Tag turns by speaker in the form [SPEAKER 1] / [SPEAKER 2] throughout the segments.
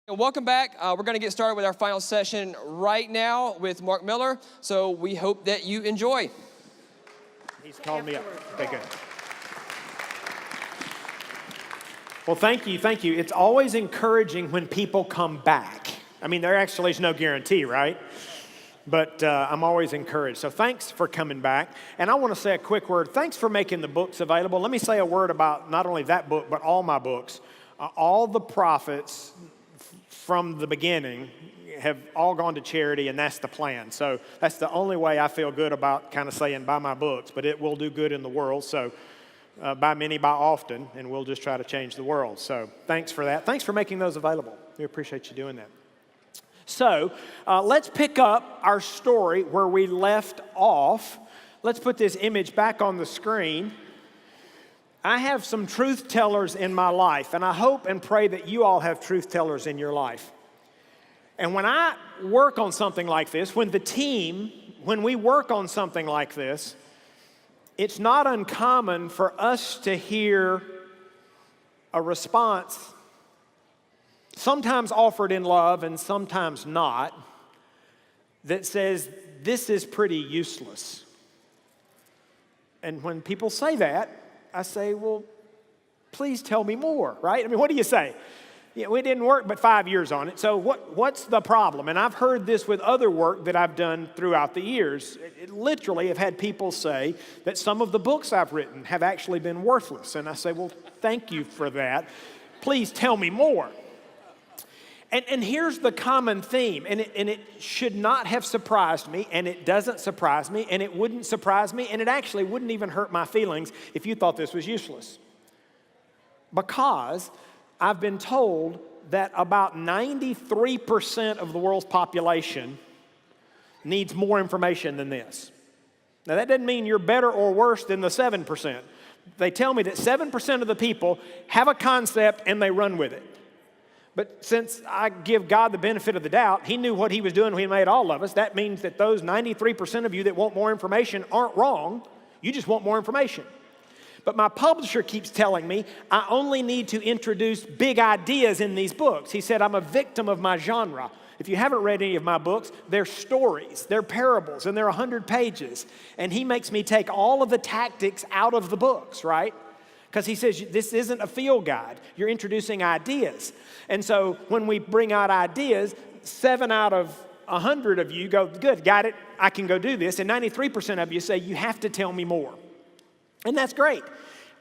[SPEAKER 1] Welcome back. We're going to get started with our final session right now with Mark Miller. So we hope that you enjoy.
[SPEAKER 2] He's calling me up. Okay, good. Well, thank you. It's always encouraging when people come back. I mean, there actually is no guarantee, right? But I'm always encouraged. So thanks for coming back. And I want to say a quick word. Thanks for making the books available. Let me say a word about not only that book, but all my books. All the profits from the beginning have all gone to charity, and that's the plan. So that's the only way I feel good about kind of saying buy my books, but it will do good in the world. So buy many, buy often, and we'll just try to change the world. So thanks for that. Thanks for making those available. We appreciate you doing that. So let's pick up our story where we left off. Let's put this image back on the screen. I have some truth tellers in my life, and I hope and pray that you all have truth tellers in your life. And when I work on something like this, when we work on something like this, it's not uncommon for us to hear a response, sometimes offered in love and sometimes not, that says, this is pretty useless. And when people say that, I say, well, please tell me more, right? I mean, what do you say? Yeah, we didn't work but 5 years on it, so what's the problem? And I've heard this with other work that I've done throughout the years. Literally, I've had people say that some of the books I've written have actually been worthless. And I say, well, thank you for that. Please tell me more. And here's the common theme, and it should not have surprised me, and it doesn't surprise me, and it wouldn't surprise me, and it actually wouldn't even hurt my feelings if you thought this was useless. Because I've been told that about 93% of the world's population needs more information than this. Now, that doesn't mean you're better or worse than the 7%. They tell me that 7% of the people have a concept and they run with it. But since I give God the benefit of the doubt, He knew what He was doing when He made all of us. That means that those 93% of you that want more information aren't wrong. You just want more information. But my publisher keeps telling me I only need to introduce big ideas in these books. He said I'm a victim of my genre. If you haven't read any of my books, they're stories, they're parables, and they're 100 pages. And he makes me take all of the tactics out of the books, right? Because he says, this isn't a field guide. You're introducing ideas. And so when we bring out ideas, 7 out of 100 of you go, good, got it, I can go do this. And 93% of you say, you have to tell me more. And that's great.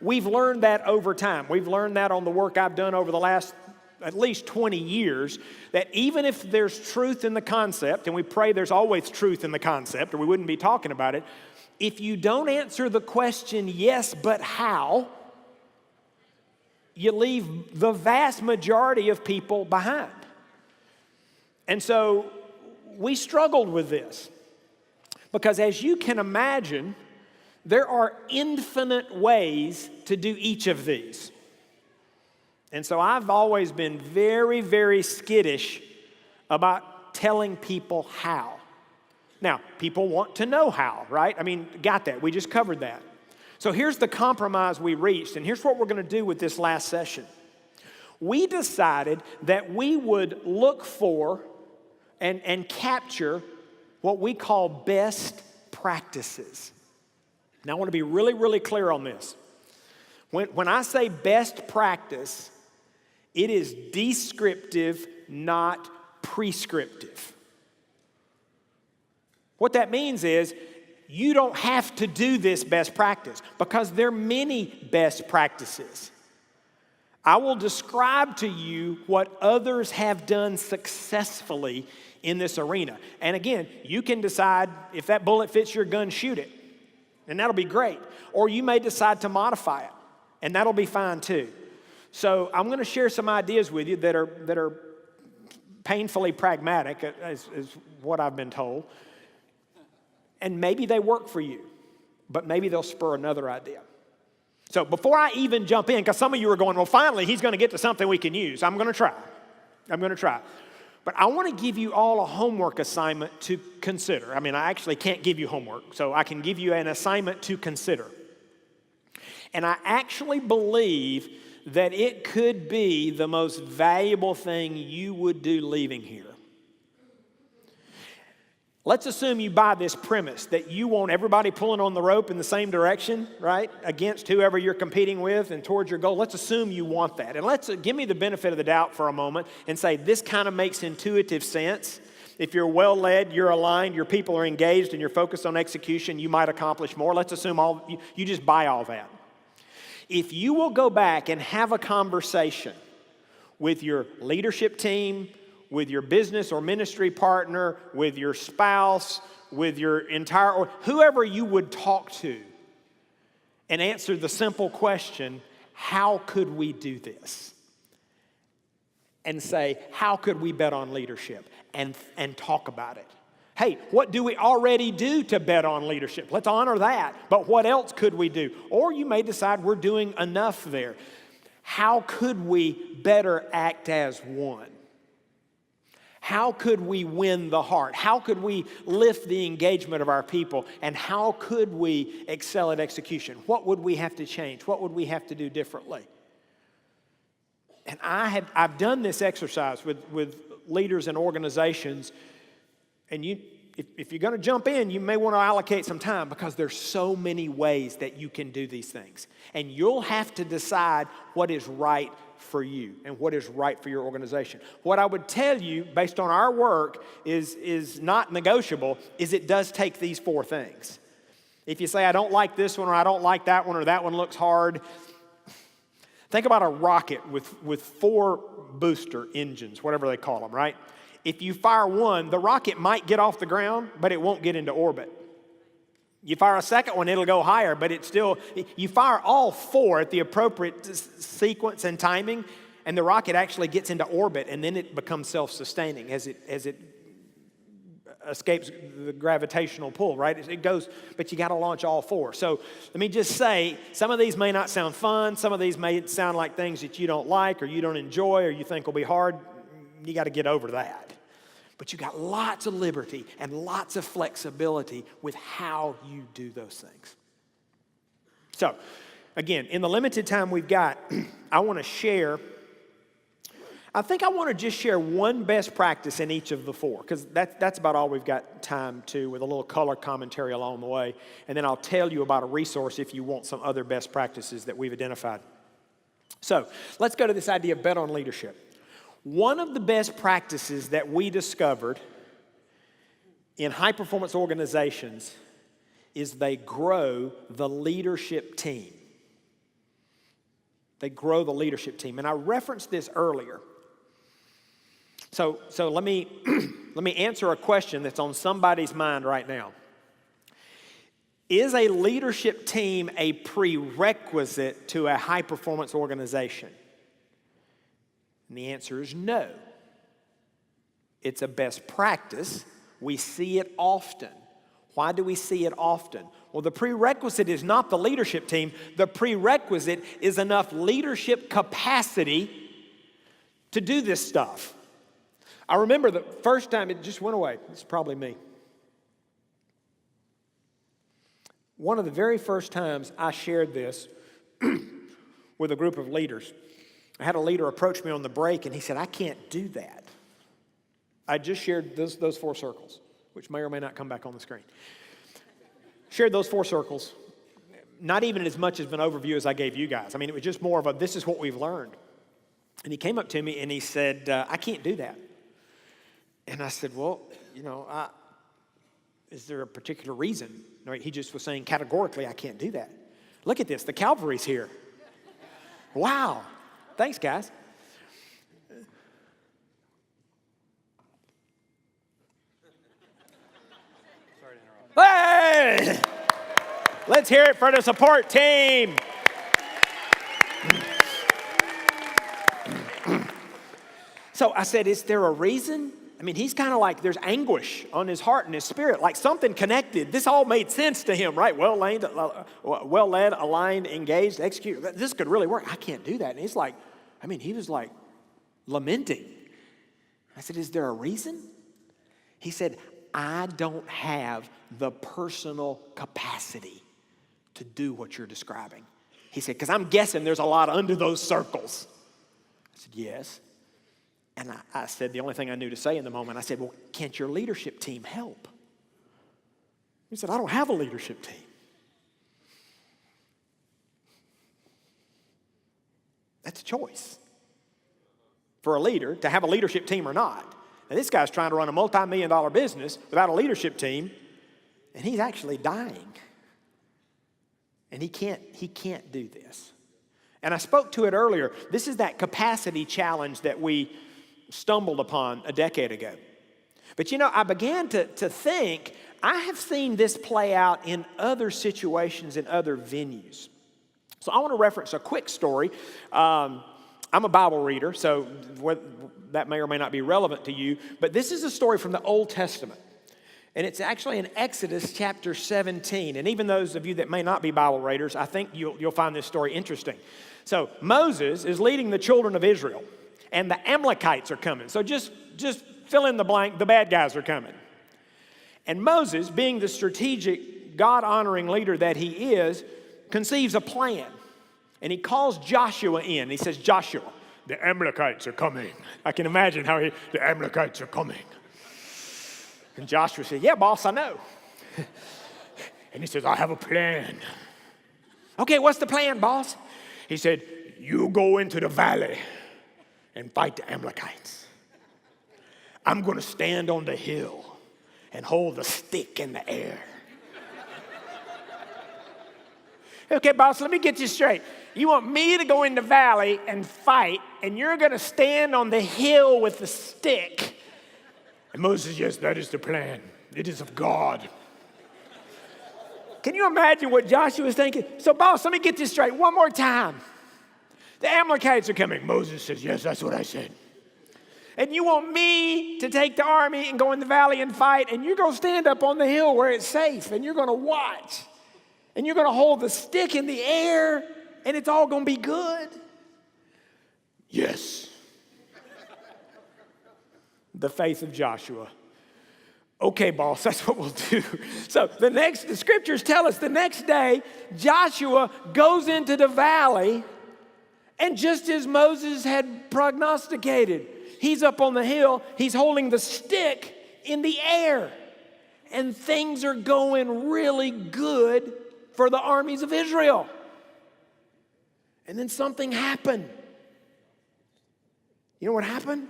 [SPEAKER 2] We've learned that over time. We've learned that on the work I've done over the last at least 20 years, that even if there's truth in the concept, and we pray there's always truth in the concept, or we wouldn't be talking about it, if you don't answer the question, yes, but how, you leave the vast majority of people behind. And so we struggled with this because, as you can imagine, there are infinite ways to do each of these. And so I've always been very, very skittish about telling people how. Now, people want to know how, right? I mean, got that. We just covered that. So here's the compromise we reached, and here's what we're going to do with this last session. We decided that we would look for and capture what we call best practices. Now, I want to be really, really clear on this. When I say best practice, it is descriptive, not prescriptive. What that means is, you don't have to do this best practice because there are many best practices. I will describe to you what others have done successfully in this arena. And again, you can decide if that bullet fits your gun, shoot it. And that'll be great. Or you may decide to modify it. And that'll be fine too. So I'm going to share some ideas with you that are painfully pragmatic, is what I've been told. And maybe they work for you, but maybe they'll spur another idea. So before I even jump in, because some of you are going, well, finally, he's going to get to something we can use. I'm going to try. But I want to give you all a homework assignment to consider. I mean, I actually can't give you homework, so I can give you an assignment to consider. And I actually believe that it could be the most valuable thing you would do leaving here. Let's assume you buy this premise that you want everybody pulling on the rope in the same direction, right? Against whoever you're competing with and towards your goal. Let's assume you want that. And let's give me the benefit of the doubt for a moment and say this kind of makes intuitive sense. If you're well led, you're aligned, your people are engaged, and you're focused on execution, you might accomplish more. Let's assume you just buy all that. If you will go back and have a conversation with your leadership team, with your business or ministry partner, with your spouse, with your entire, or whoever you would talk to, and answer the simple question, how could we do this? And say, how could we bet on leadership? And talk about it. Hey, what do we already do to bet on leadership? Let's honor that. But what else could we do? Or you may decide we're doing enough there. How could we better act as one? How could we win the heart? How could we lift the engagement of our people? And how could we excel at execution? What would we have to change? What would we have to do differently? And I've done this exercise with leaders and organizations. And if you're going to jump in, you may want to allocate some time because there's so many ways that you can do these things. And you'll have to decide what is right for you and what is right for your organization. What I would tell you, based on our work, is not negotiable, is it does take these four things. If you say, I don't like this one, or I don't like that one, or that one looks hard, think about a rocket with four booster engines, whatever they call them, right? If you fire one, the rocket might get off the ground, but it won't get into orbit. You fire a second one, it'll go higher, but you fire all four at the appropriate sequence and timing, and the rocket actually gets into orbit, and then it becomes self-sustaining as it escapes the gravitational pull, right? It goes, but you got to launch all four. So let me just say, some of these may not sound fun. Some of these may sound like things that you don't like or you don't enjoy or you think will be hard. You got to get over that. But you got lots of liberty and lots of flexibility with how you do those things. So, again, in the limited time we've got, I want to just share one best practice in each of the four, because that's about all we've got time to, with a little color commentary along the way. And then I'll tell you about a resource if you want some other best practices that we've identified. So, let's go to this idea of bet on leadership. One of the best practices that we discovered in high-performance organizations is they grow the leadership team. They grow the leadership team. And I referenced this earlier. So let me answer a question that's on somebody's mind right now. Is a leadership team a prerequisite to a high-performance organization? And the answer is no. It's a best practice. We see it often. Why do we see it often? Well, the prerequisite is not the leadership team. The prerequisite is enough leadership capacity to do this stuff. I remember the first time it just went away. It's probably me. One of the very first times I shared this with a group of leaders, I had a leader approach me on the break, and he said, I can't do that. I just shared those four circles, which may or may not come back on the screen. Shared those four circles, not even as much of an overview as I gave you guys. I mean, it was just more of this is what we've learned. And he came up to me, and he said, I can't do that. And I said, well, is there a particular reason? No, he just was saying categorically, I can't do that. Look at this, the Calvary's here. Wow. Thanks, guys. Sorry to interrupt. Hey! Let's hear it for the support team. So I said, is there a reason? I mean, he's kind of like, there's anguish on his heart and his spirit, like something connected. This all made sense to him, right? Well led, aligned, engaged, executed. This could really work. I can't do that. And he's like, he was like lamenting. I said, is there a reason? He said, I don't have the personal capacity to do what you're describing. He said, because I'm guessing there's a lot under those circles. I said, yes. And I said the only thing I knew to say in the moment, I said, well, can't your leadership team help? He said, I don't have a leadership team. That's a choice for a leader to have a leadership team or not. And this guy's trying to run a multi-million-dollar business without a leadership team, and he's actually dying. And he can't do this. And I spoke to it earlier. This is that capacity challenge that we stumbled upon a decade ago. But I began to think, I have seen this play out in other situations, in other venues. So I want to reference a quick story. I'm a Bible reader, so that may or may not be relevant to you, but this is a story from the Old Testament. And it's actually in Exodus chapter 17. And even those of you that may not be Bible readers, I think you'll find this story interesting. So Moses is leading the children of Israel, and the Amalekites are coming. So just fill in the blank, the bad guys are coming. And Moses, being the strategic, God-honoring leader that he is, conceives a plan. And he calls Joshua in. He says, Joshua, the Amalekites are coming. I can imagine how the Amalekites are coming. And Joshua said, yeah, boss, I know. And he says, I have a plan. Okay, what's the plan, boss? He said, you go into the valley and fight the Amalekites. I'm going to stand on the hill and hold the stick in the air. Okay, boss, let me get you straight. You want me to go in the valley and fight, and you're going to stand on the hill with the stick. And Moses, yes, that is the plan. It is of God. Can you imagine what Joshua was thinking? So, boss, let me get this straight one more time. The Amalekites are coming. Moses says, yes, that's what I said. And you want me to take the army and go in the valley and fight, and you're going to stand up on the hill where it's safe, and you're going to watch. And you're going to hold the stick in the air, and it's all going to be good? Yes. The faith of Joshua. Okay, boss, that's what we'll do. So the scriptures tell us the next day, Joshua goes into the valley, and just as Moses had prognosticated, he's up on the hill, he's holding the stick in the air, and things are going really good for the armies of Israel. And then something happened. You know what happened?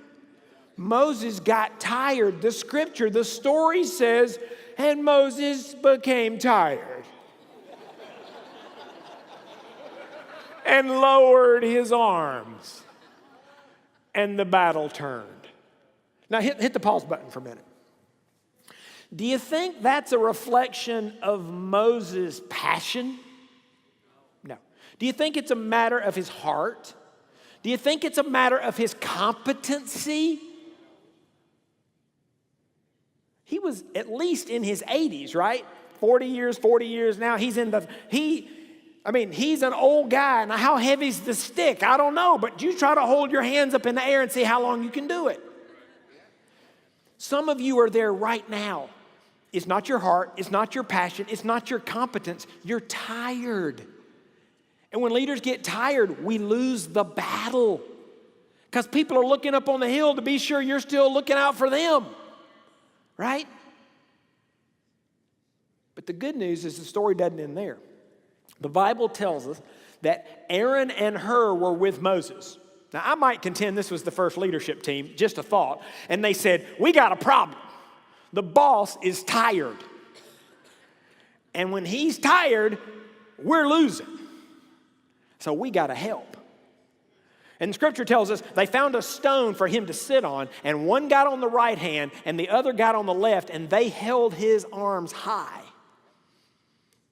[SPEAKER 2] Moses got tired. The story says, and Moses became tired and lowered his arms, and the battle turned. Now hit the pause button for a minute. Do you think that's a reflection of Moses' passion? No. Do you think it's a matter of his heart? Do you think it's a matter of his competency? He was at least in his 80s, right? 40 years now. He's an old guy. Now, how heavy's the stick? I don't know, but you try to hold your hands up in the air and see how long you can do it. Some of you are there right now. It's not your heart, it's not your passion, it's not your competence. You're tired. And when leaders get tired, we lose the battle. Because people are looking up on the hill to be sure you're still looking out for them. Right? But the good news is the story doesn't end there. The Bible tells us that Aaron and Hur were with Moses. Now, I might contend this was the first leadership team, just a thought. And they said, we got a problem. The boss is tired. And when he's tired, we're losing. So we got to help. And Scripture tells us they found a stone for him to sit on, and one got on the right hand, and the other got on the left, and they held his arms high.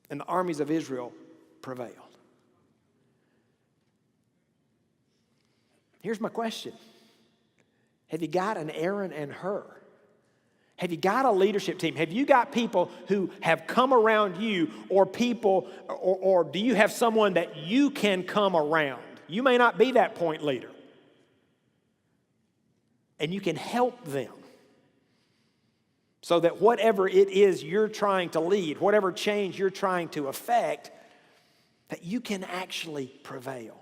[SPEAKER 2] And the armies of Israel prevailed. Here's my question. Have you got an Aaron and Hur? Have you got a leadership team? Have you got people who have come around you, or do you have someone that you can come around? You may not be that point leader. And you can help them so that whatever it is you're trying to lead, whatever change you're trying to affect, that you can actually prevail.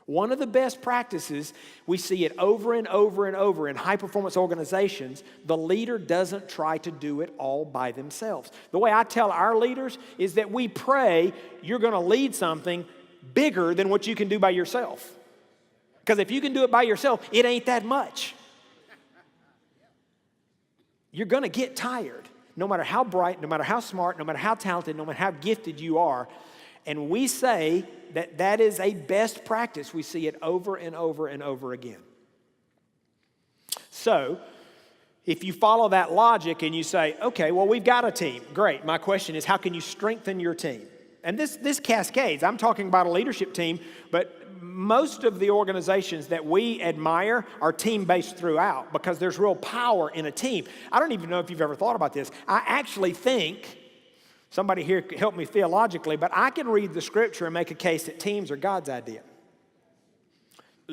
[SPEAKER 2] One of the best practices, we see it over and over and over in high-performance organizations, the leader doesn't try to do it all by themselves. The way I tell our leaders is that we pray you're going to lead something bigger than what you can do by yourself. Because if you can do it by yourself, it ain't that much. You're going to get tired, no matter how bright, no matter how smart, no matter how talented, no matter how gifted you are. And we say that that is a best practice. We see it over and over and over again. So, if you follow that logic and you say, okay, well, we've got a team. Great. My question is, how can you strengthen your team? And this cascades. I'm talking about a leadership team, but most of the organizations that we admire are team-based throughout because there's real power in a team. I don't even know if you've ever thought about this. I actually think, somebody here could help me theologically, but I can read the scripture and make a case that teams are God's idea.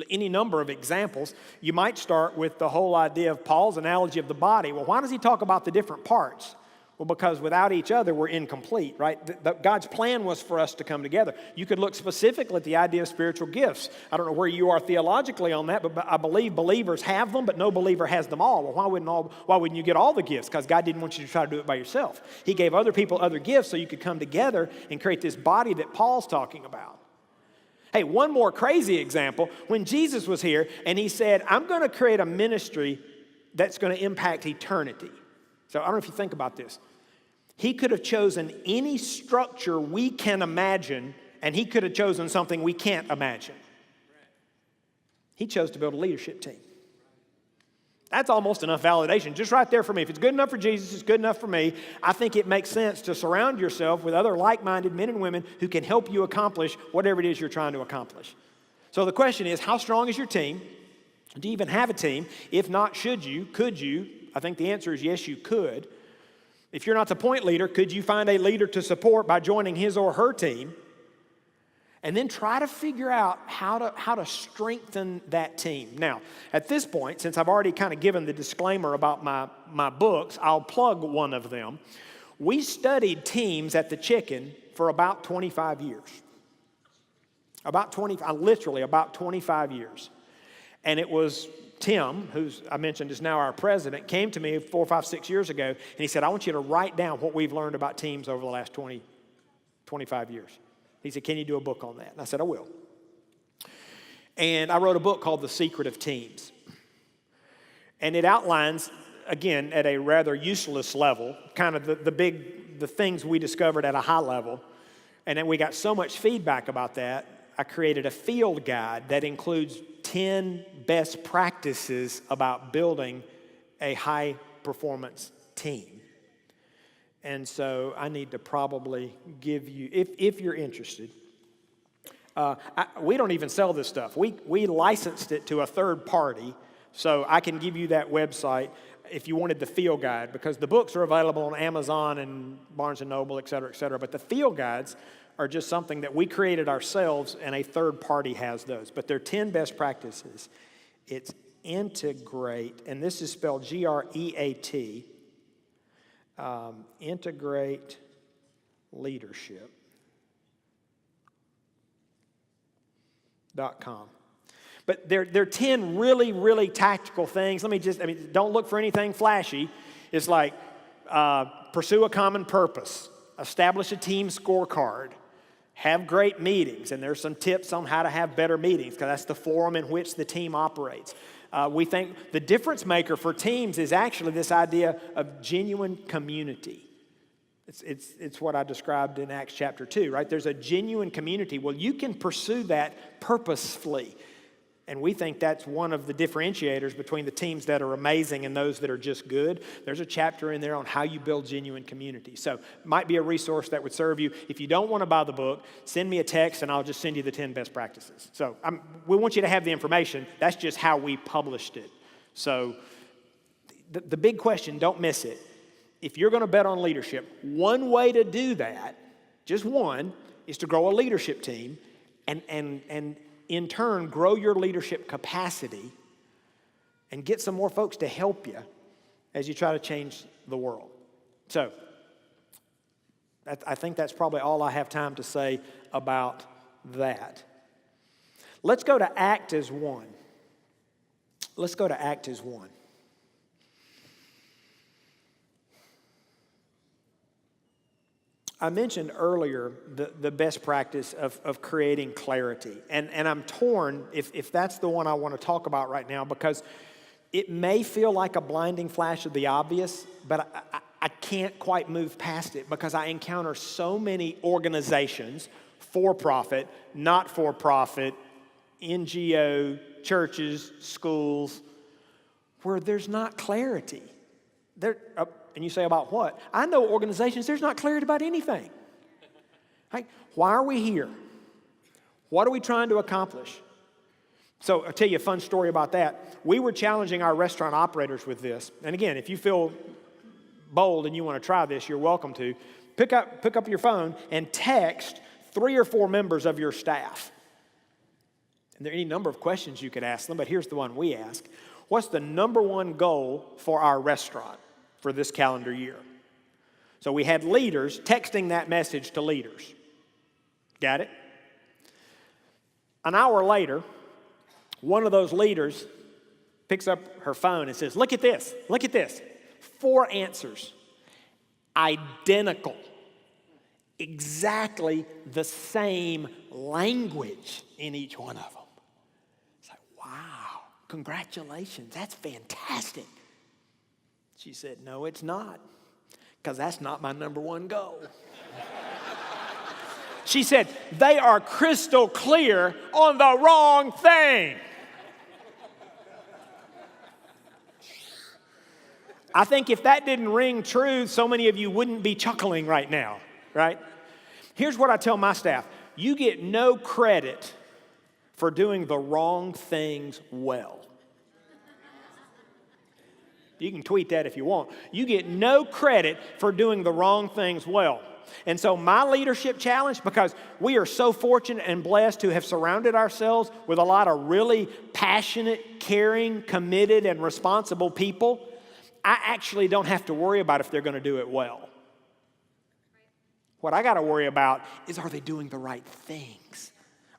[SPEAKER 2] Any number of examples. You might start with the whole idea of Paul's analogy of the body. Well, why does he talk about the different parts? Well, because without each other, we're incomplete, right? God's plan was for us to come together. You could look specifically at the idea of spiritual gifts. I don't know where you are theologically on that, but I believe believers have them, but no believer has them all. Well, why wouldn't you get all the gifts? Because God didn't want you to try to do it by yourself. He gave other people other gifts so you could come together and create this body that Paul's talking about. Hey, one more crazy example. When Jesus was here and he said, I'm going to create a ministry that's going to impact eternity. So I don't know if you think about this. He could have chosen any structure we can imagine, and he could have chosen something we can't imagine. He chose to build a leadership team. That's almost enough validation, just right there for me. If it's good enough for Jesus, it's good enough for me. I think it makes sense to surround yourself with other like-minded men and women who can help you accomplish whatever it is you're trying to accomplish. So the question is, how strong is your team? Do you even have a team? If not, should you? Could you? I think the answer is yes, you could. If you're not the point leader, could you find a leader to support by joining his or her team? And then try to figure out how to strengthen that team. Now, at this point, since I've already kind of given the disclaimer about my books, I'll plug one of them. We studied teams at the Chicken for about 25 years. Literally about 25 years. And it was Tim, who's I mentioned is now our president, came to me 4, 5, 6 years ago, and he said, I want you to write down what we've learned about teams over the last 25 years. He said, can you do a book on that? And I said, I will. And I wrote a book called The Secret of Teams. And it outlines, again, at a rather useless level, kind of the things we discovered at a high level. And then we got so much feedback about that, I created a field guide that includes 10 best practices about building a high-performance team. And so I need to probably give you, if you're interested, we don't even sell this stuff. We licensed it to a third party, so I can give you that website if you wanted the field guide, because the books are available on Amazon and Barnes & Noble, et cetera, but the field guides are just something that we created ourselves, and a third party has those. But they're 10 best practices. It's integrate, and this is spelled G-R-E-A-T, integrate leadership.com. But they're 10 really, really tactical things. Don't look for anything flashy. It's like pursue a common purpose, establish a team scorecard, have great meetings, and there's some tips on how to have better meetings because that's the forum in which the team operates. We think the difference maker for teams is actually this idea of genuine community. It's what I described in Acts chapter 2, right? There's a genuine community. Well, you can pursue that purposefully. And we think that's one of the differentiators between the teams that are amazing and those that are just good. There's a chapter in there on how you build genuine community. So it might be a resource that would serve you. If you don't want to buy the book, send me a text and I'll just send you the 10 best practices. So we want you to have the information. That's just how we published it. So the big question, don't miss it. If you're going to bet on leadership, one way to do that, just one, is to grow a leadership team and in turn, grow your leadership capacity and get some more folks to help you as you try to change the world. So, I think that's probably all I have time to say about that. Let's go to act as one. Let's go to act as one. I mentioned earlier the best practice of creating clarity. And I'm torn if that's the one I want to talk about right now, because it may feel like a blinding flash of the obvious, but I can't quite move past it because I encounter so many organizations, for-profit, not-for-profit, NGO, churches, schools, where there's not clarity. And you say, about what? I know organizations, there's not clarity about anything. Right? Why are we here? What are we trying to accomplish? So I'll tell you a fun story about that. We were challenging our restaurant operators with this. And again, if you feel bold and you want to try this, you're welcome to. Pick up your phone and text 3 or 4 members of your staff. And there are any number of questions you could ask them, but here's the one we ask. What's the number one goal for our restaurant for this calendar year? So we had leaders texting that message to leaders. Got it? An hour later, one of those leaders picks up her phone and says, look at this. 4 answers. Identical. Exactly the same language in each one of them. It's like, wow, congratulations, that's fantastic. She said, no, it's not, because that's not my number one goal. She said, they are crystal clear on the wrong thing. I think if that didn't ring true, so many of you wouldn't be chuckling right now, right? Here's what I tell my staff. You get no credit for doing the wrong things well. You can tweet that if you want. You get no credit for doing the wrong things well. And so my leadership challenge, because we are so fortunate and blessed to have surrounded ourselves with a lot of really passionate, caring, committed, and responsible people, I actually don't have to worry about if they're going to do it well. What I got to worry about is, are they doing the right things?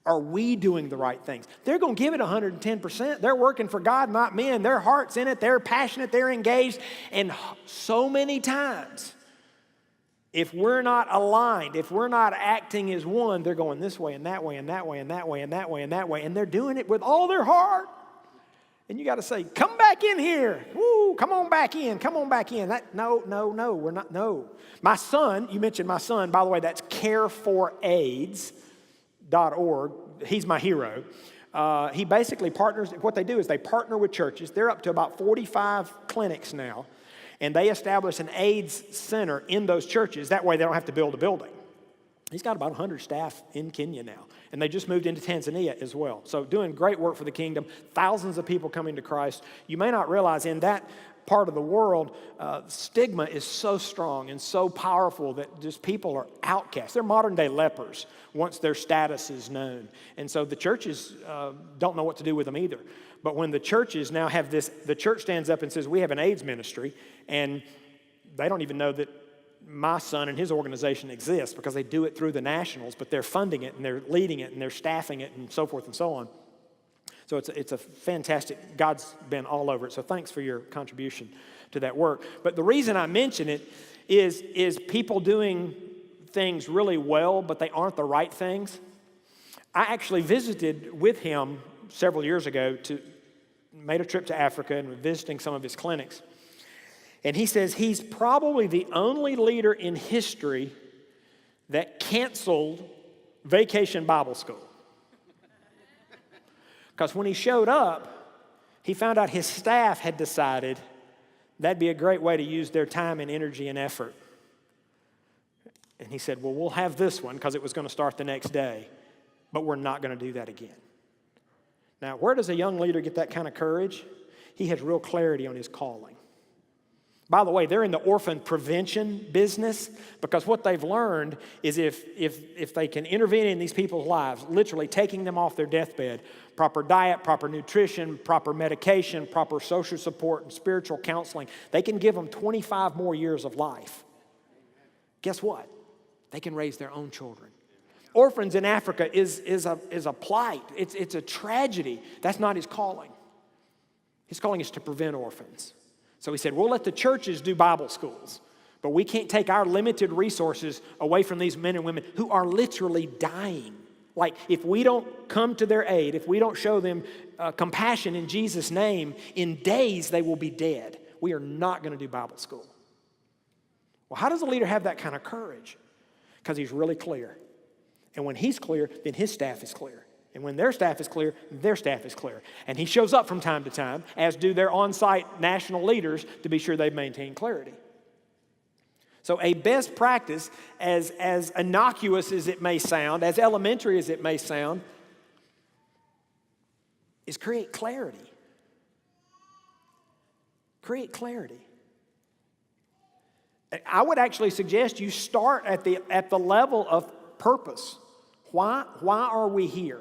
[SPEAKER 2] Are we doing the right things? They're going to give it 110%. They're working for God, not men. Their heart's in it. They're passionate. They're engaged. And so many times, if we're not aligned, if we're not acting as one, they're going this way and that way and that way and that way and that way and that way. And they're doing it with all their heart. And you got to say, come back in here. Woo, come on back in. Come on back in. No, we're not. No. My son, you mentioned my son. By the way, that's careforaids.org. He's my hero. He basically partners. What they do is they partner with churches. They're up to about 45 clinics now. And they establish an AIDS center in those churches. That way they don't have to build a building. He's got about 100 staff in Kenya now. And they just moved into Tanzania as well. So doing great work for the kingdom. Thousands of people coming to Christ. You may not realize in that part of the world, stigma is so strong and so powerful that just people are outcasts. They're modern day lepers once their status is known. And so the churches don't know what to do with them either. But when the churches now have this, the church stands up and says, we have an AIDS ministry, and they don't even know that my son and his organization exists because they do it through the nationals, but they're funding it and they're leading it and they're staffing it and so forth and so on. So it's a fantastic, God's been all over it. So thanks for your contribution to that work. But the reason I mention it is people doing things really well, but they aren't the right things. I actually visited with him several years ago, made a trip to Africa and visiting some of his clinics. And he says he's probably the only leader in history that canceled Vacation Bible School. Because when he showed up, he found out his staff had decided that'd be a great way to use their time and energy and effort. And he said, well, we'll have this one because it was going to start the next day, but we're not going to do that again. Now, where does a young leader get that kind of courage? He has real clarity on his calling. By the way, they're in the orphan prevention business because what they've learned is if they can intervene in these people's lives, literally taking them off their deathbed, proper diet, proper nutrition, proper medication, proper social support, and spiritual counseling, they can give them 25 more years of life. Guess what? They can raise their own children. Orphans in Africa is a plight. It's a tragedy. That's not his calling. His calling is to prevent orphans. So he said, we'll let the churches do Bible schools, but we can't take our limited resources away from these men and women who are literally dying. Like, if we don't come to their aid, if we don't show them compassion in Jesus' name, in days they will be dead. We are not going to do Bible school. Well, how does a leader have that kind of courage? Because he's really clear. And when he's clear, then his staff is clear. And when their staff is clear, their staff is clear. And he shows up from time to time, as do their on-site national leaders, to be sure they maintain clarity. So a best practice, as innocuous as it may sound, as elementary as it may sound, is create clarity. Create clarity. I would actually suggest you start at the level of purpose. Why are we here?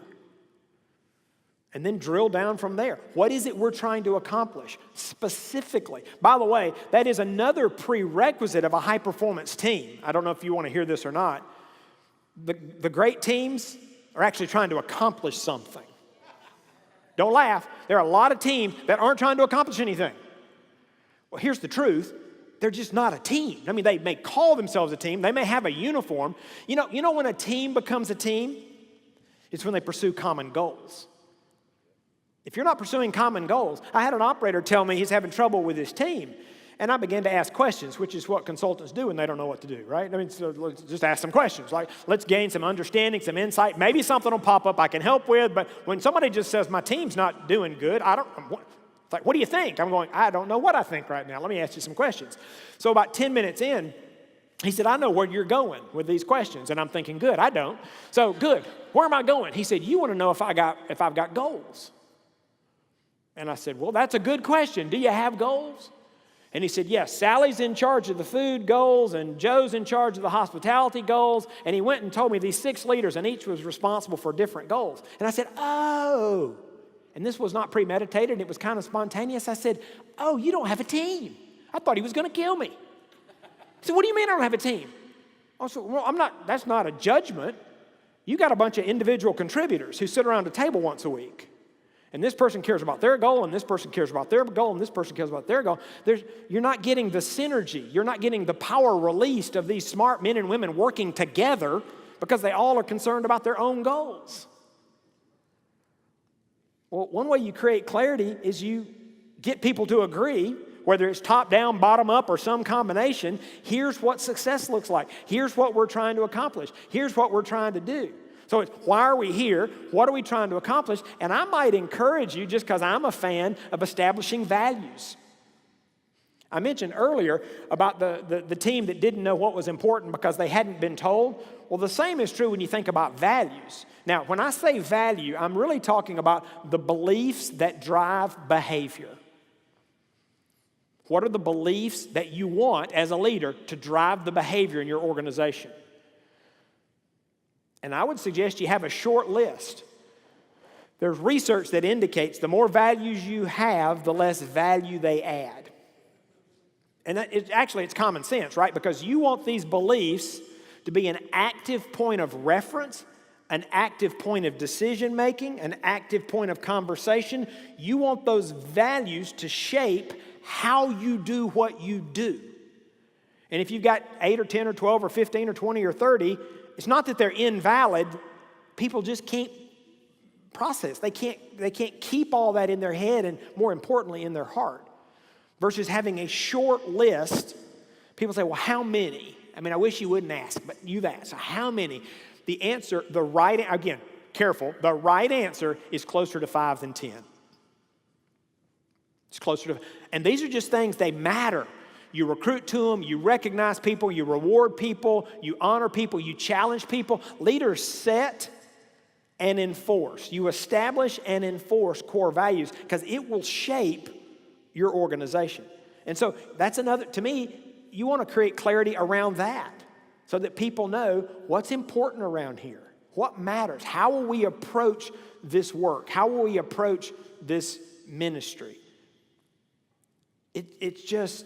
[SPEAKER 2] And then drill down from there. What is it we're trying to accomplish specifically? By the way, that is another prerequisite of a high-performance team. I don't know if you want to hear this or not. The great teams are actually trying to accomplish something. Don't laugh. There are a lot of teams that aren't trying to accomplish anything. Well, here's the truth. They're just not a team. I mean, they may call themselves a team. They may have a uniform. You know when a team becomes a team? It's when they pursue common goals. If you're not pursuing common goals, I had an operator tell me he's having trouble with his team. And I began to ask questions, which is what consultants do when they don't know what to do, right? I mean, so let's just ask some questions. Like, let's gain some understanding, some insight. Maybe something will pop up I can help with. But when somebody just says, my team's not doing good, it's like, what do you think? I'm going, I don't know what I think right now. Let me ask you some questions. So about 10 minutes in, he said, I know where you're going with these questions. And I'm thinking, good, I don't. So good, where am I going? He said, you want to know if I've got goals. And I said, well, that's a good question. Do you have goals? And he said, yes, Sally's in charge of the food goals and Joe's in charge of the hospitality goals. And he went and told me these 6 leaders and each was responsible for different goals. And I said, oh, and this was not premeditated. It was kind of spontaneous. I said, oh, you don't have a team. I thought he was going to kill me. He said, what do you mean I don't have a team? I said, well, that's not a judgment. You got a bunch of individual contributors who sit around a table once a week. And this person cares about their goal, and this person cares about their goal, and this person cares about their goal. You're not getting the synergy. You're not getting the power released of these smart men and women working together because they all are concerned about their own goals. Well, one way you create clarity is you get people to agree, whether it's top down, bottom up, or some combination. Here's what success looks like. Here's what we're trying to accomplish. Here's what we're trying to do. So it's, why are we here? What are we trying to accomplish? And I might encourage you, just because I'm a fan of establishing values. I mentioned earlier about the team that didn't know what was important because they hadn't been told. Well, the same is true when you think about values. Now, when I say value, I'm really talking about the beliefs that drive behavior. What are the beliefs that you want as a leader to drive the behavior in your organization? And I would suggest you have a short list. There's research that indicates the more values you have, the less value they add. And it's common sense, right? Because you want these beliefs to be an active point of reference, an active point of decision making, an active point of conversation. You want those values to shape how you do what you do. And if you've got 8 or 10 or 12 or 15 or 20 or 30, it's not that they're invalid. People just can't process. They can't keep all that in their head and, more importantly, in their heart. Versus having a short list, people say, well, how many? I mean, I wish you wouldn't ask, but you've asked. So how many? The answer, again, careful, the right answer is closer to 5 than 10. It's closer to, and these are just things, they matter. You recruit to them, you recognize people, you reward people, you honor people, you challenge people. Leaders set and enforce. You establish and enforce core values because it will shape your organization. And so that's another, to me, you want to create clarity around that so that people know what's important around here, what matters, how will we approach this work, how will we approach this ministry. It's just,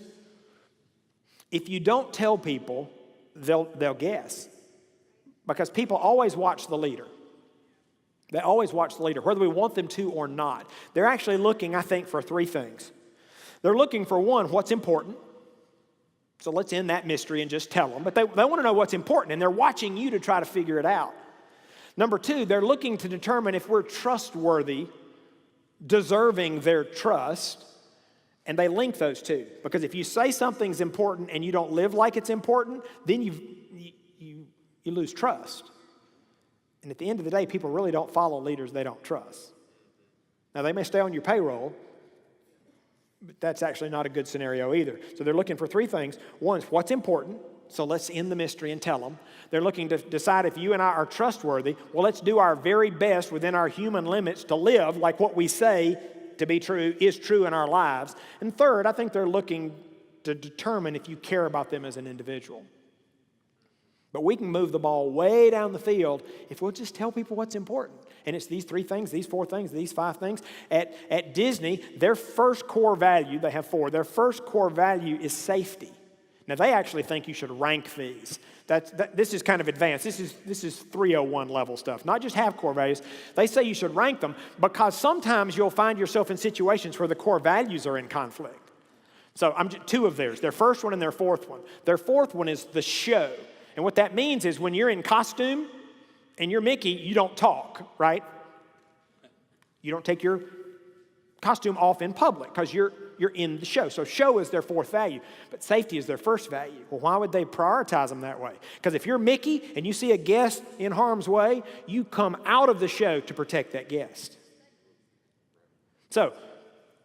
[SPEAKER 2] if you don't tell people, they'll guess. Because people always watch the leader. They always watch the leader, whether we want them to or not. They're actually looking, I think, for three things. They're looking for, one, what's important. So let's end that mystery and just tell them. But they want to know what's important, and they're watching you to try to figure it out. Number two, they're looking to determine if we're trustworthy, deserving their trust, and they link those two. Because if you say something's important and you don't live like it's important, then you lose trust. And at the end of the day, people really don't follow leaders they don't trust. Now, they may stay on your payroll, but that's actually not a good scenario either. So they're looking for three things. One is what's important. So let's end the mystery and tell them. They're looking to decide if you and I are trustworthy. Well, let's do our very best within our human limits to live like what we say to be true is true in our lives. And third, I think they're looking to determine if you care about them as an individual. But we can move the ball way down the field if we'll just tell people what's important. And it's these three things, these four things, these five things. At Disney, their first core value, they have four, their first core value is safety. Now, they actually think you should rank these. This is kind of advanced. This is 301 level stuff, not just have core values. They say you should rank them because sometimes you'll find yourself in situations where the core values are in conflict. So two of theirs, their first one and their fourth one. Their fourth one is the show. And what that means is when you're in costume and you're Mickey, you don't talk, right? You don't take your costume off in public because you're in the show. So show is their fourth value, but safety is their first value. Well, why would they prioritize them that way? Because if you're Mickey and you see a guest in harm's way, you come out of the show to protect that guest. So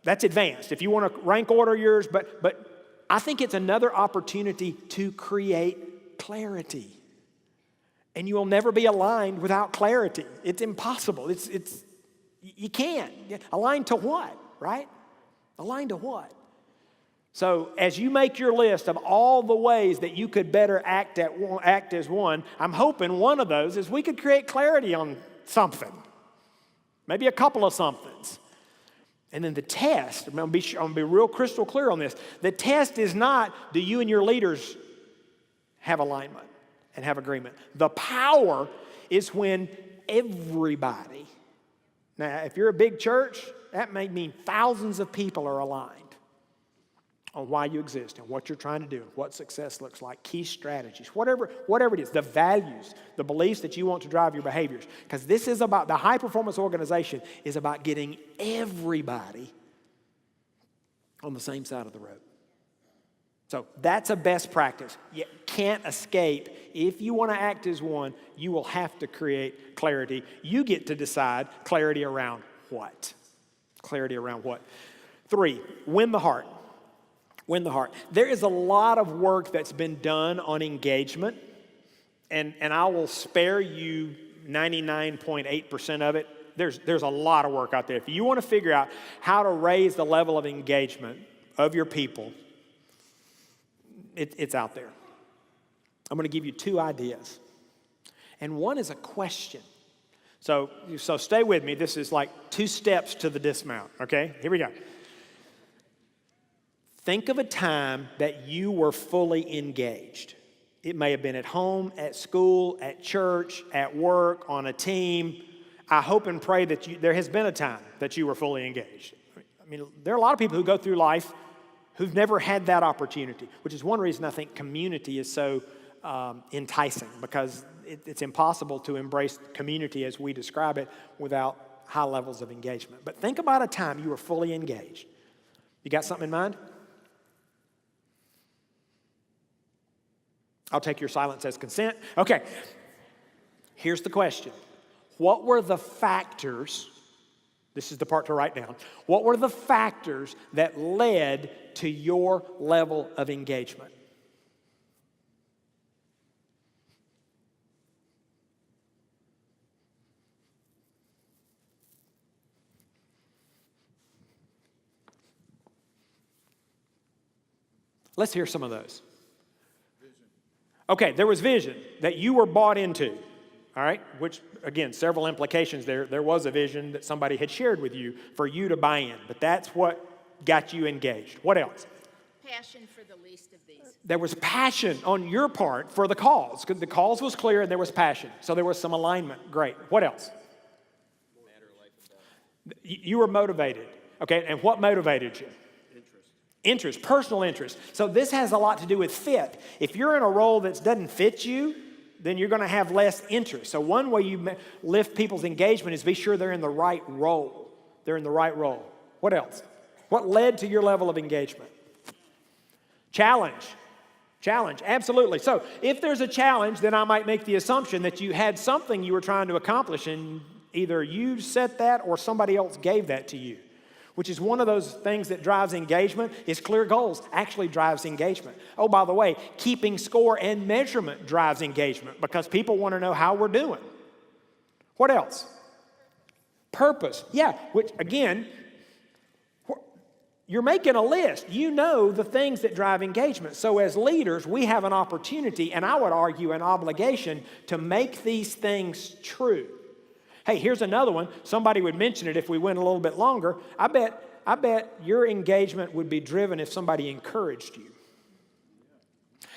[SPEAKER 2] that's advanced. If you want to rank order yours, but I think it's another opportunity to create clarity. And you will never be aligned without clarity. It's impossible. You can't. Aligned to what, right? Aligned to what? So as you make your list of all the ways that you could better act as one, I'm hoping one of those is we could create clarity on something. Maybe a couple of somethings. And then the test, I'm going to be real crystal clear on this. The test is not, do you and your leaders have alignment and have agreement? The power is when everybody, now if you're a big church, that may mean thousands of people are aligned on why you exist and what you're trying to do, what success looks like, key strategies, whatever it is, the values, the beliefs that you want to drive your behaviors. Because this is about, the high-performance organization is about getting everybody on the same side of the road. So that's a best practice. You can't escape. If you want to act as one, you will have to create clarity. You get to decide clarity around what? Clarity around what? 3, win the heart. Win the heart. There is a lot of work that's been done on engagement, and I will spare you 99.8% of it. There's a lot of work out there. If you want to figure out how to raise the level of engagement of your people, it's out there. I'm going to give you 2 ideas. And one is a question. So stay with me. This is like 2 steps to the dismount, okay? Here we go. Think of a time that you were fully engaged. It may have been at home, at school, at church, at work, on a team. I hope and pray that there has been a time that you were fully engaged. I mean, there are a lot of people who go through life who've never had that opportunity, which is one reason I think community is so enticing, because it's impossible to embrace community as we describe it without high levels of engagement. But think about a time you were fully engaged. You got something in mind? I'll take your silence as consent. Okay, here's the question. What were the factors, this is the part to write down, what were the factors that led to your level of engagement? Let's hear some of those. Okay, there was vision that you were bought into, all right? Which, again, several implications there. There was a vision that somebody had shared with you for you to buy in, but that's what got you engaged. What else?
[SPEAKER 3] passion for the least of these.
[SPEAKER 2] There was passion on your part for the cause. The cause was clear and there was passion. So there was some alignment. Great. What else? You were motivated. Okay, and what motivated you? Interest, personal interest. So this has a lot to do with fit. If you're in a role that doesn't fit you, then you're going to have less interest. So one way you lift people's engagement is be sure they're in the right role. They're in the right role. What else? What led to your level of engagement? Challenge. Challenge, absolutely. So if there's a challenge, then I might make the assumption that you had something you were trying to accomplish and either you set that or somebody else gave that to you. Which is one of those things that drives engagement, is clear goals actually drives engagement. Oh, by the way, keeping score and measurement drives engagement because people want to know how we're doing. What else? Purpose. Yeah, which again, you're making a list. You know the things that drive engagement. So as leaders, we have an opportunity, and I would argue an obligation, to make these things true. Hey, here's another one. Somebody would mention it if we went a little bit longer. I bet your engagement would be driven if somebody encouraged you.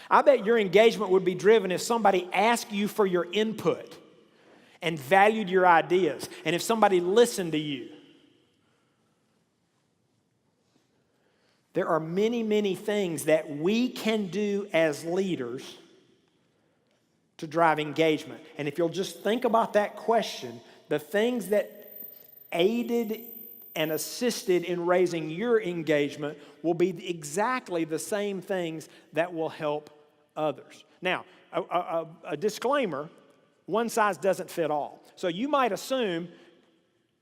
[SPEAKER 2] I bet your engagement would be driven if somebody asked you for your input and valued your ideas, and if somebody listened to you. There are many, many things that we can do as leaders to drive engagement. And if you'll just think about that question, the things that aided and assisted in raising your engagement will be exactly the same things that will help others. Now, a disclaimer, one size doesn't fit all. So you might assume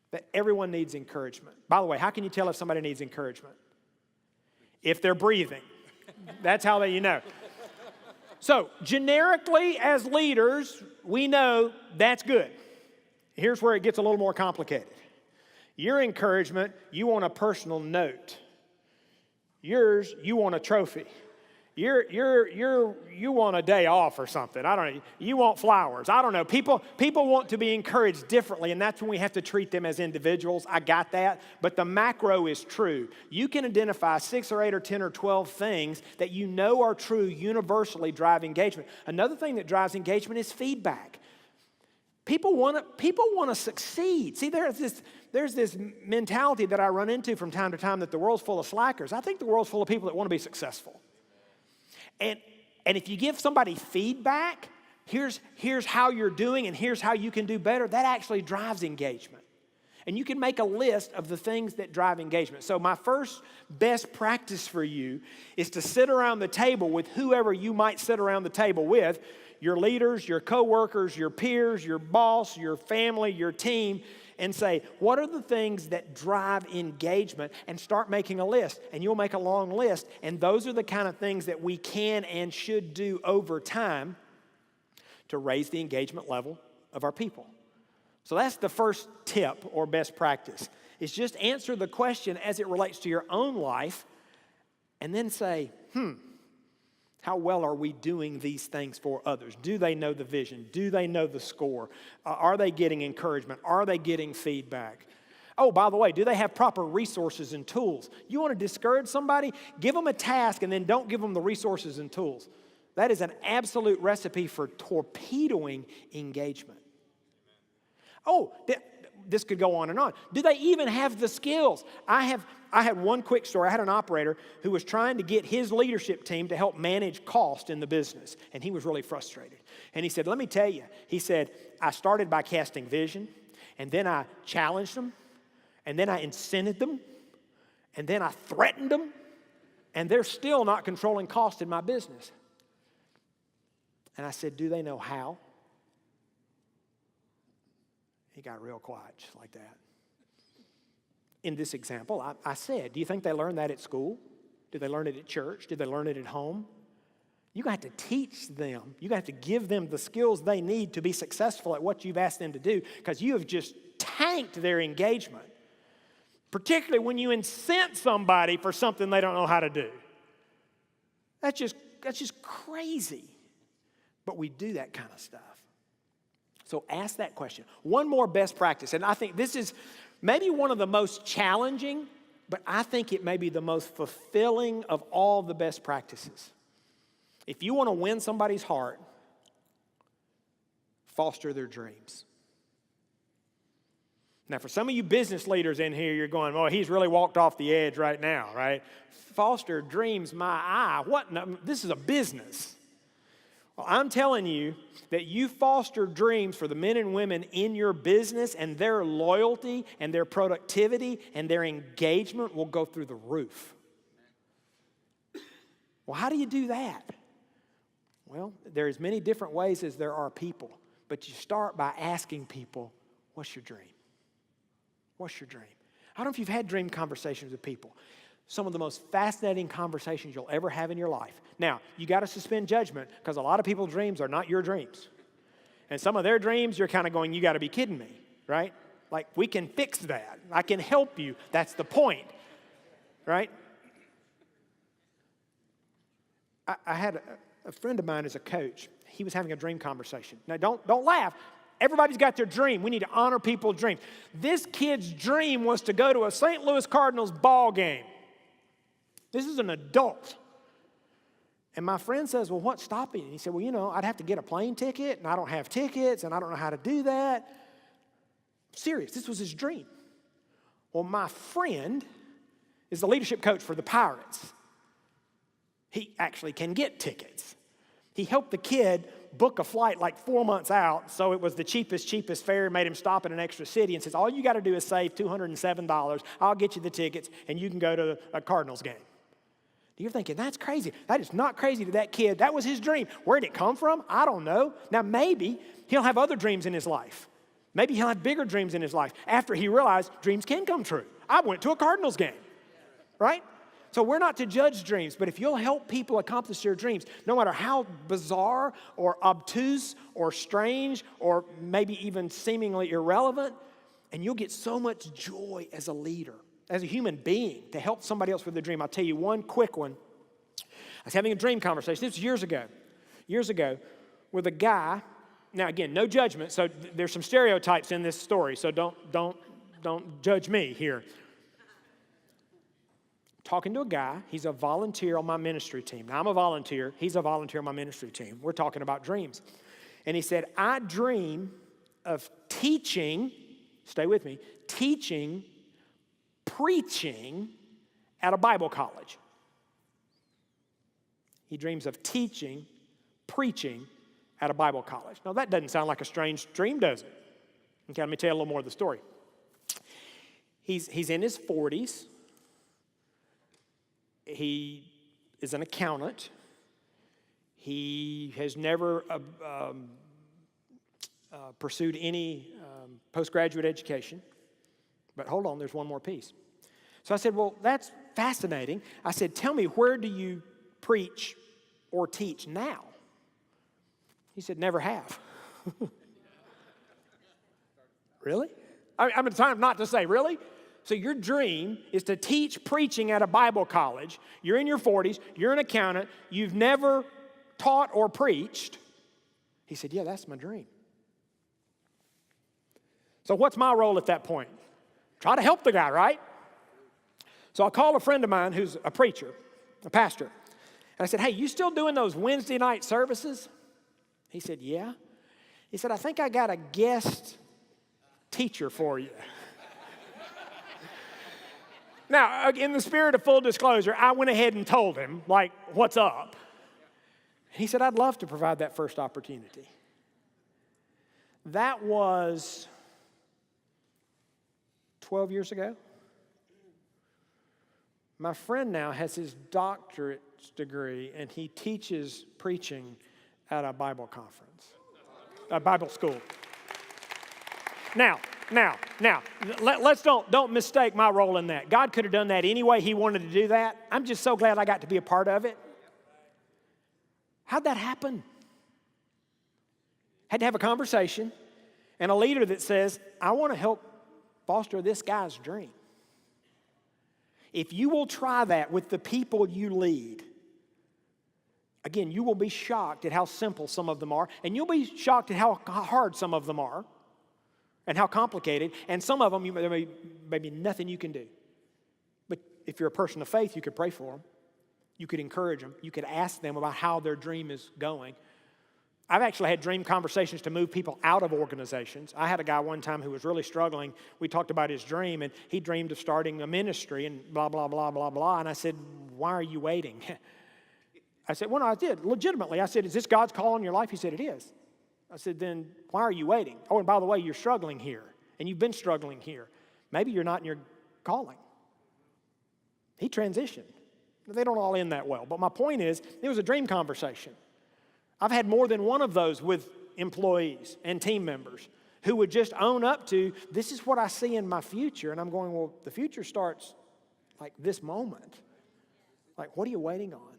[SPEAKER 2] that everyone needs encouragement. By the way, how can you tell if somebody needs encouragement? If they're breathing. That's how you know. So generically, as leaders, we know that's good. Here's where it gets a little more complicated. Your encouragement, you want a personal note. Yours, you want a trophy. You want a day off or something. I don't know. You want flowers. I don't know. People want to be encouraged differently, and that's when we have to treat them as individuals. I got that. But the macro is true. You can identify 6 or 8 or 10 or 12 things that you know are true, universally drive engagement. Another thing that drives engagement is feedback. People want to succeed. See, there's this mentality that I run into from time to time that the world's full of slackers. I think the world's full of people that want to be successful. And if you give somebody feedback, here's how you're doing and here's how you can do better, that actually drives engagement. And you can make a list of the things that drive engagement. So my first best practice for you is to sit around the table with whoever you might sit around the table with, your leaders, your coworkers, your peers, your boss, your family, your team, and say, what are the things that drive engagement? And start making a list. And you'll make a long list. And those are the kind of things that we can and should do over time to raise the engagement level of our people. So that's the first tip or best practice, is just answer the question as it relates to your own life and then say, how well are we doing these things for others? Do they know the vision? Do they know the score? Are they getting encouragement? Are they getting feedback? Oh, by the way, do they have proper resources and tools? You want to discourage somebody? Give them a task and then don't give them the resources and tools. That is an absolute recipe for torpedoing engagement. Oh, this could go on and on. Do they even have the skills? I had one quick story. I had an operator who was trying to get his leadership team to help manage cost in the business, and he was really frustrated. And he said, let me tell you, he said, I started by casting vision, and then I challenged them, and then I incented them, and then I threatened them, and they're still not controlling cost in my business. And I said, do they know how? He got real quiet, just like that. In this example, I said, do you think they learned that at school? Did they learn it at church? Did they learn it at home? You're going to have to teach them. You're going to have to give them the skills they need to be successful at what you've asked them to do, because you have just tanked their engagement, particularly when you incent somebody for something they don't know how to do. That's just crazy. But we do that kind of stuff. So ask that question. One more best practice, and I think this is maybe one of the most challenging But I think it may be the most fulfilling of all the best practices. If you want to win somebody's heart, foster their dreams. Now, for some of you business leaders in here, you're going, oh, he's really walked off the edge right now, right? Foster dreams, my eye. What? No, this is a business. Well, I'm telling you that you foster dreams for the men and women in your business, and their loyalty and their productivity and their engagement will go through the roof. Well, how do you do that? Well, there's as many different ways as there are people, but you start by asking people, what's your dream? What's your dream? I don't know if you've had dream conversations with people. Some of the most fascinating conversations you'll ever have in your life. Now, you got to suspend judgment because a lot of people's dreams are not your dreams. And some of their dreams, you're kind of going, you got to be kidding me, right? Like, we can fix that. I can help you. That's the point, right? I had a friend of mine as a coach. He was having a dream conversation. Now, don't laugh. Everybody's got their dream. We need to honor people's dreams. This kid's dream was to go to a St. Louis Cardinals ball game. This is an adult. And my friend says, well, what's stopping you? He said, well, I'd have to get a plane ticket, and I don't have tickets, and I don't know how to do that. Serious, this was his dream. Well, my friend is the leadership coach for the Pirates. He actually can get tickets. He helped the kid book a flight like 4 months out, so it was the cheapest fare, made him stop in an extra city and says, all you got to do is save $207. I'll get you the tickets, and you can go to a Cardinals game. You're thinking, that's crazy. That is not crazy to that kid. That was his dream. Where did it come from? I don't know. Now, maybe he'll have other dreams in his life. Maybe he'll have bigger dreams in his life after he realized dreams can come true. I went to a Cardinals game, right? So we're not to judge dreams, but if you'll help people accomplish their dreams, no matter how bizarre or obtuse or strange or maybe even seemingly irrelevant, and you'll get so much joy as a leader, as a human being, to help somebody else with their dream. I'll tell you one quick one. I was having a dream conversation. This was years ago, with a guy. Now, again, no judgment, so there's some stereotypes in this story, so don't judge me here. Talking to a guy, he's a volunteer on my ministry team. Now, I'm a volunteer. He's a volunteer on my ministry team. We're talking about dreams. And he said, I dream of teaching, stay with me, teaching, preaching at a Bible college. He dreams of teaching, preaching at a Bible college. Now, that doesn't sound like a strange dream, does it? Okay, let me tell you a little more of the story. He's in his 40s. He is an accountant. He has never pursued any postgraduate education. But hold on, there's one more piece. So I said, well, that's fascinating. I said, tell me, where do you preach or teach now? He said, never have. Really? I'm at time not to say, really? So your dream is to teach preaching at a Bible college. You're in your 40s. You're an accountant. You've never taught or preached. He said, yeah, that's my dream. So what's my role at that point? Try to help the guy, right? So I called a friend of mine who's a preacher, a pastor. And I said, hey, you still doing those Wednesday night services? He said, yeah. He said, I think I got a guest teacher for you. Now, in the spirit of full disclosure, I went ahead and told him, like, what's up? He said, I'd love to provide that first opportunity. That was 12 years ago. My friend now has his doctorate degree, and he teaches preaching at a Bible conference, a Bible school. Now, let's don't mistake my role in that. God could have done that any way He wanted to do that. I'm just so glad I got to be a part of it. How'd that happen? Had to have a conversation and a leader that says, I want to help foster this guy's dream. If you will try that with the people you lead, again, you will be shocked at how simple some of them are, and you'll be shocked at how hard some of them are, and how complicated, and some of them, there may be nothing you can do. But if you're a person of faith, you could pray for them. You could encourage them. You could ask them about how their dream is going. I've actually had dream conversations to move people out of organizations. I had a guy one time who was really struggling. We talked about his dream, and he dreamed of starting a ministry and blah, blah, blah, blah, blah. And I said, why are you waiting? I said, well, no, I did. Legitimately, I said, is this God's call on your life? He said, it is. I said, then why are you waiting? Oh, and by the way, you're struggling here, and you've been struggling here. Maybe you're not in your calling. He transitioned. They don't all end that well. But my point is, it was a dream conversation. I've had more than one of those with employees and team members who would just own up to, this is what I see in my future. And I'm going, well, the future starts like this moment. Like, what are you waiting on?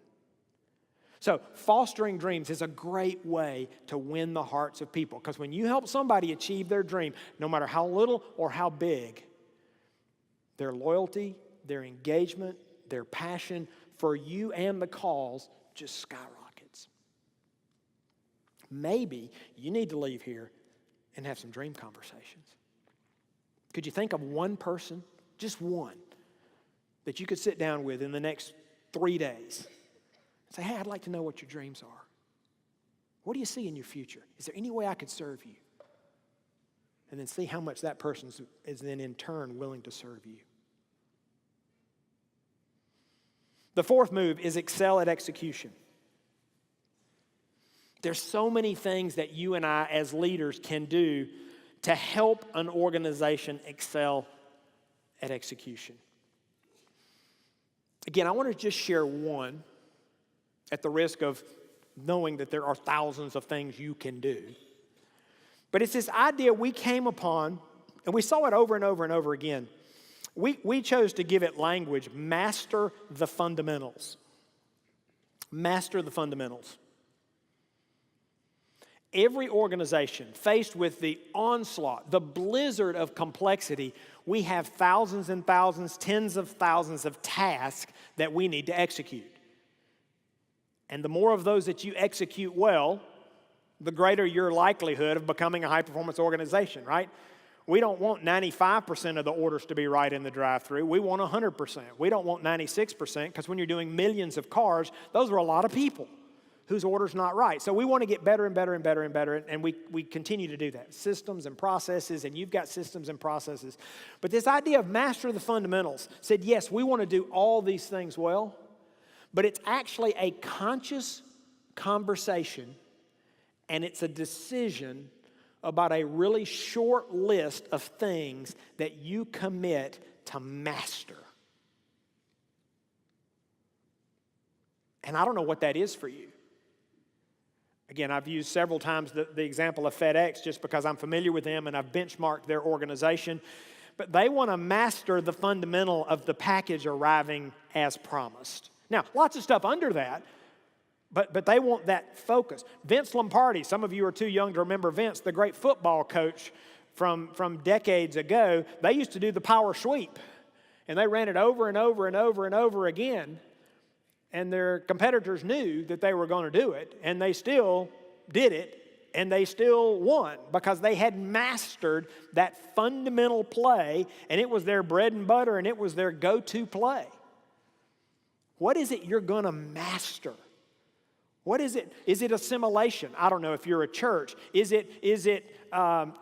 [SPEAKER 2] So fostering dreams is a great way to win the hearts of people. Because when you help somebody achieve their dream, no matter how little or how big, their loyalty, their engagement, their passion for you and the cause just skyrockets. Maybe you need to leave here and have some dream conversations. Could you think of one person, just one, that you could sit down with in the next 3 days and say, hey, I'd like to know what your dreams are. What do you see in your future? Is there any way I could serve you? And then see how much that person is then in turn willing to serve you. The fourth move is excel at execution. There's so many things that you and I as leaders can do to help an organization excel at execution. Again, I want to just share one at the risk of knowing that there are thousands of things you can do. But it's this idea we came upon, and we saw it over and over and over again. We chose to give it language, master the fundamentals. Master the fundamentals. Every organization faced with the onslaught, the blizzard of complexity, we have thousands and thousands, tens of thousands of tasks that we need to execute. And the more of those that you execute well, the greater your likelihood of becoming a high-performance organization, right? We don't want 95% of the orders to be right in the drive-thru. We want 100%. We don't want 96% because when you're doing millions of cars, those are a lot of people whose order's not right. So we want to get better and better and better and better, and we continue to do that. Systems and processes, and you've got systems and processes. But this idea of master the fundamentals said, yes, we want to do all these things well, but it's actually a conscious conversation, and it's a decision about a really short list of things that you commit to master. And I don't know what that is for you. Again, I've used several times the example of FedEx just because I'm familiar with them and I've benchmarked their organization. But they want to master the fundamental of the package arriving as promised. Now, lots of stuff under that, but they want that focus. Vince Lombardi, some of you are too young to remember Vince, the great football coach from decades ago. They used to do the power sweep, and they ran it over and over and over and over again. And their competitors knew that they were going to do it, and they still did it, and they still won because they had mastered that fundamental play, and it was their bread and butter, and it was their go-to play. What is it you're going to master? What is it? Is it assimilation? I don't know if you're a church. Is it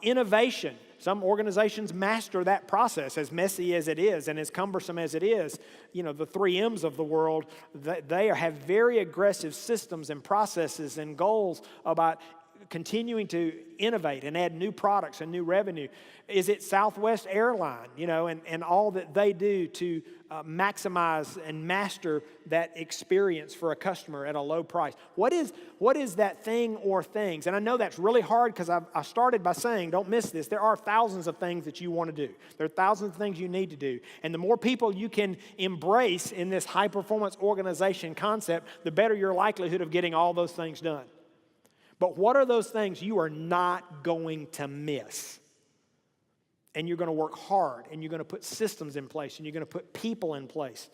[SPEAKER 2] innovation? Some organizations master that process, as messy as it is and as cumbersome as it is. You know, the 3Ms of the world, they have very aggressive systems and processes and goals about continuing to innovate and add new products and new revenue. Is it Southwest Airline, and all that they do to maximize and master that experience for a customer at a low price? What is that thing or things? And I know that's really hard because I started by saying, don't miss this, there are thousands of things that you want to do. There are thousands of things you need to do. And the more people you can embrace in this high-performance organization concept, the better your likelihood of getting all those things done. But what are those things you are not going to miss? And you're going to work hard, and you're going to put systems in place, and you're going to put people in place.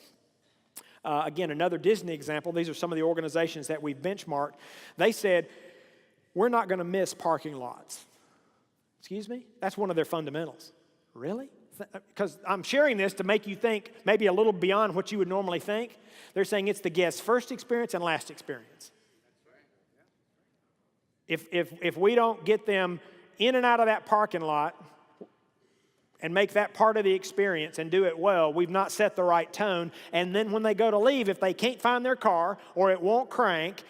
[SPEAKER 2] Again, another Disney example, these are some of the organizations that we've benchmarked. They said, we're not going to miss parking lots. Excuse me? That's one of their fundamentals. Really? because I'm sharing this to make you think maybe a little beyond what you would normally think. They're saying it's the guest's first experience and last experience. If we don't get them in and out of that parking lot and make that part of the experience and do it well, we've not set the right tone. And then when they go to leave, if they can't find their car or it won't crank,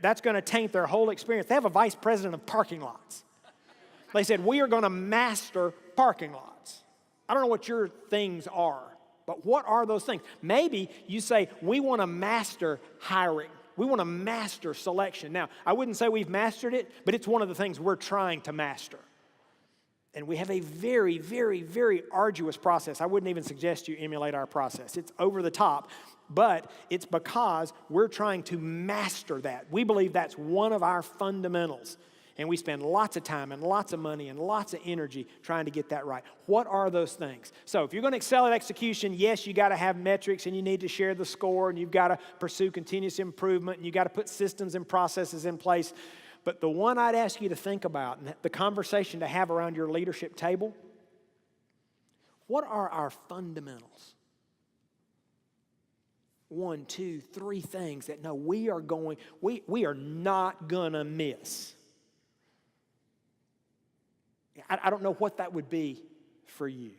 [SPEAKER 2] that's going to taint their whole experience. They have a vice president of parking lots. They said, we are going to master parking lots. I don't know what your things are, but what are those things? Maybe you say, we want to master hiring. We want to master selection. Now, I wouldn't say we've mastered it, but it's one of the things we're trying to master. And we have a very, very, very arduous process. I wouldn't even suggest you emulate our process. It's over the top, but it's because we're trying to master that. We believe that's one of our fundamentals. And we spend lots of time and lots of money and lots of energy trying to get that right. What are those things? So if you're going to excel at execution, yes, you got to have metrics and you need to share the score and you've got to pursue continuous improvement and you got to put systems and processes in place. But the one I'd ask you to think about and the conversation to have around your leadership table, what are our fundamentals? 1, 2, 3 things that no, we are not going to miss. I don't know what that would be for you,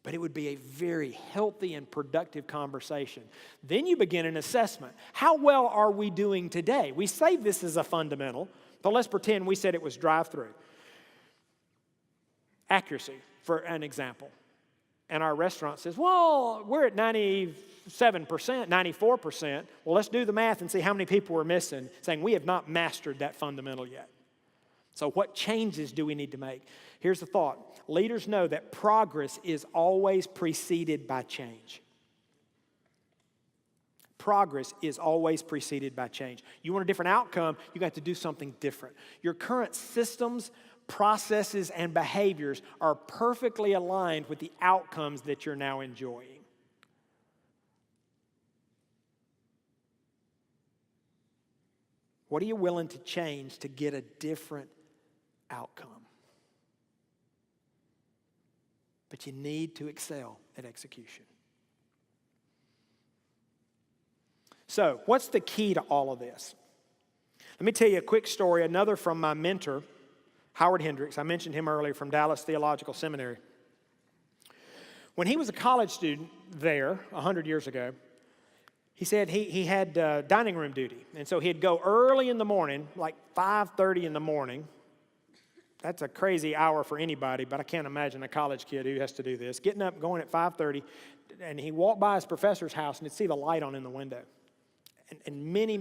[SPEAKER 2] but it would be a very healthy and productive conversation. Then you begin an assessment. How well are we doing today? We say this is a fundamental, but let's pretend we said it was drive-through. Accuracy, for an example. And our restaurant says, well, we're at 97%, 94%. Well, let's do the math and see how many people we're missing, saying we have not mastered that fundamental yet. So what changes do we need to make? Here's the thought. Leaders know that progress is always preceded by change. Progress is always preceded by change. You want a different outcome, you got to do something different. Your current systems, processes, and behaviors are perfectly aligned with the outcomes that you're now enjoying. What are you willing to change to get a different outcome? But you need to excel at execution. So, what's the key to all of this? Let me tell you a quick story, another from my mentor, Howard Hendricks. I mentioned him earlier, from Dallas Theological Seminary. When he was a college student there 100 years ago, he said he had dining room duty. And so he'd go early in the morning, like 5:30 in the morning. That's a crazy hour for anybody, but I can't imagine a college kid who has to do this. Getting up, going at 5:30, and he walked by his professor's house and he'd see the light on in the window. And many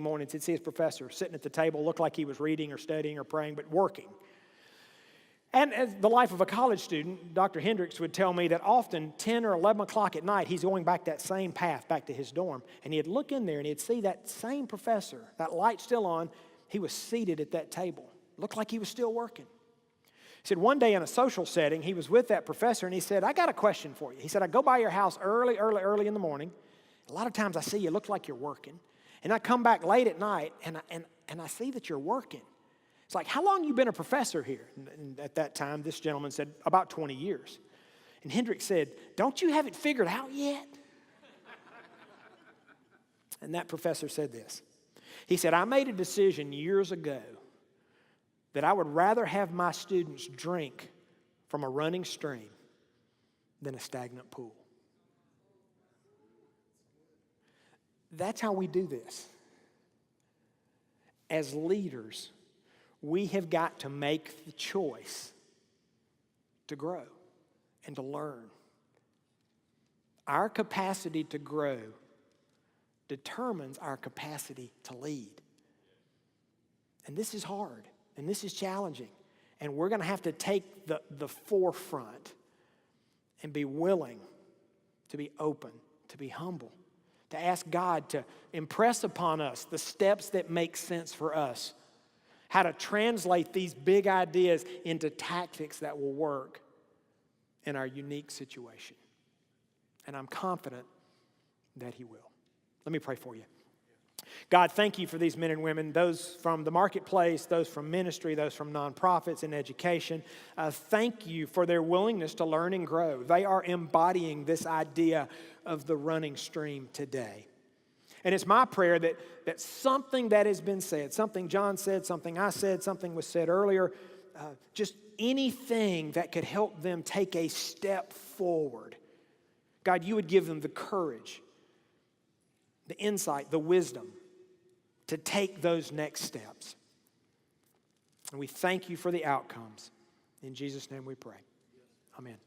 [SPEAKER 2] mornings he'd see his professor sitting at the table, looked like he was reading or studying or praying, but working. And as the life of a college student, Dr. Hendricks would tell me that often 10 or 11 o'clock at night, he's going back that same path back to his dorm. And he'd look in there and he'd see that same professor, that light still on. He was seated at that table. Looked like he was still working. He said one day in a social setting, he was with that professor and he said, I got a question for you. He said, I go by your house early in the morning. A lot of times I see you look like you're working. And I come back late at night and I see that you're working. It's like, how long you been a professor here? And at that time, this gentleman said, about 20 years. And Hendricks said, don't you have it figured out yet? And that professor said this. He said, I made a decision years ago that I would rather have my students drink from a running stream than a stagnant pool. That's how we do this. As leaders, we have got to make the choice to grow and to learn. Our capacity to grow determines our capacity to lead. And this is hard, and this is challenging. And we're going to have to take the forefront and be willing to be open, to be humble, to ask God to impress upon us the steps that make sense for us, how to translate these big ideas into tactics that will work in our unique situation. And I'm confident that He will. Let me pray for you. God, thank you for these men and women, those from the marketplace, those from ministry, those from nonprofits and education. Thank you for their willingness to learn and grow. They are embodying this idea of the running stream today. And it's my prayer that something that has been said, something John said, something I said, something was said earlier, just anything that could help them take a step forward. God, you would give them the courage, the insight, the wisdom to take those next steps. And we thank you for the outcomes. In Jesus' name we pray. Amen.